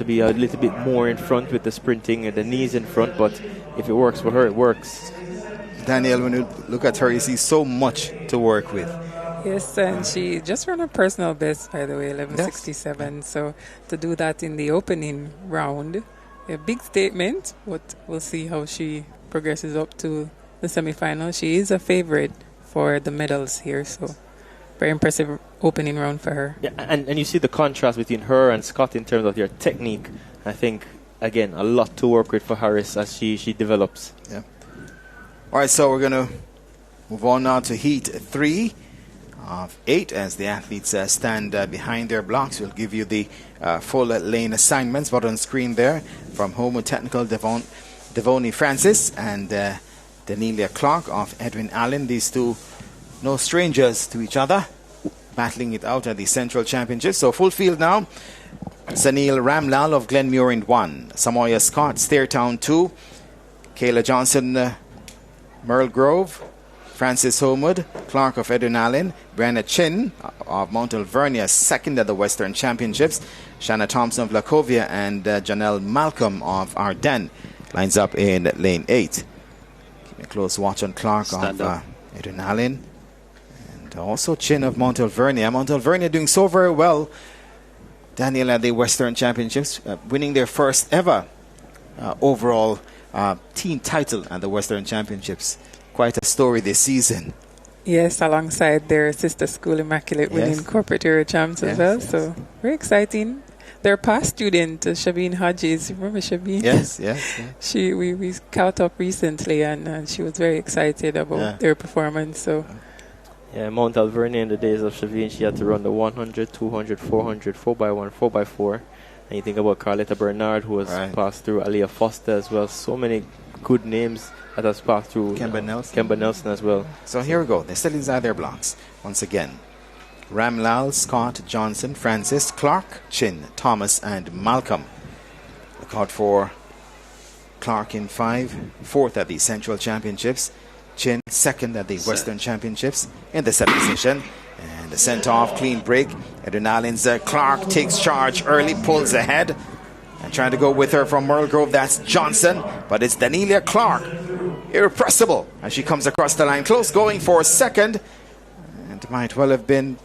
to be a little bit more in front with the sprinting and the knees in front, but if it works for her, it works. Danielle, when you look at her, you see so much to work with. Yes, and she just ran a personal best, by the way, 11:67. Yes. So to do that in the opening round, a big statement, but we'll see how she progresses up to the semi-final. She is a favorite for the medals here, so very impressive opening round for her. Yeah, and you see the contrast between her and Scott in terms of their technique. I think, again, a lot to work with for Harris as she develops. Yeah. All right, so we're going to move on now to Heat 3 of 8 as the athletes stand behind their blocks. We'll give you the full lane assignments, but on screen there from Homo Technical, Devoni Francis and Danelia Clarke of Edwin Allen. These two, no strangers to each other, battling it out at the Central Championships. So full field now. Sanil Ramlal of Glenmuir in 1. Samoya Scott, Stairtown 2. Kayla Johnson, Merle Grove. Francis Homewood, Clarke of Edwin Allen. Brianna Chin of Mount Alvernia, second at the Western Championships. Shanna Thompson of Lacovia and Janelle Malcolm of Ardennes lines up in lane 8. Keep a close watch on Clarke of Edwin Allen. And also Chin of Mount Alvernia. Mount Alvernia doing so very well, Daniel, at the Western Championships, winning their first ever overall team title at the Western Championships. Quite a story this season. Yes, alongside their sister school Immaculate winning corporate area champs as well. Yes. So very exciting. Their past student, Shabeen Hodges, remember Shabeen? Yes. We caught up recently, and she was very excited about their performance. So. Yeah, Mount Alvernia in the days of Shavine, she had to run the 100, 200, 400, 4x1, 4x4. And you think about Carletta Bernard, who has passed through, Aliyah Foster as well. So many good names that has passed through. Kemba Nelson as well. So here we go. They're still inside their blocks. Once again, Ramlal, Scott, Johnson, Francis, Clarke, Chin, Thomas, and Malcolm. Look out for Clarke in 5, 4th at the Central Championships. Chin, 2nd at the Western Championships in the 7th position. And the sent-off, clean break. Edwin Allen's Clarke takes charge early, pulls ahead. And trying to go with her from Merle Grove, that's Johnson. But it's Danelia Clarke, irrepressible, as she comes across the line. Close going for 2nd. And might well have been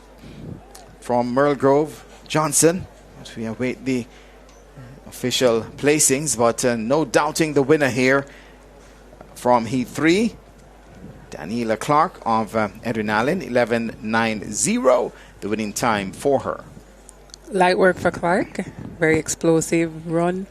from Merle Grove, Johnson. As we await the official placings, but no doubting the winner here from Heat 3. Danelia Clarke of Edwin Allen, 11:90, the winning time for her. Light work for Clarke. Very explosive run.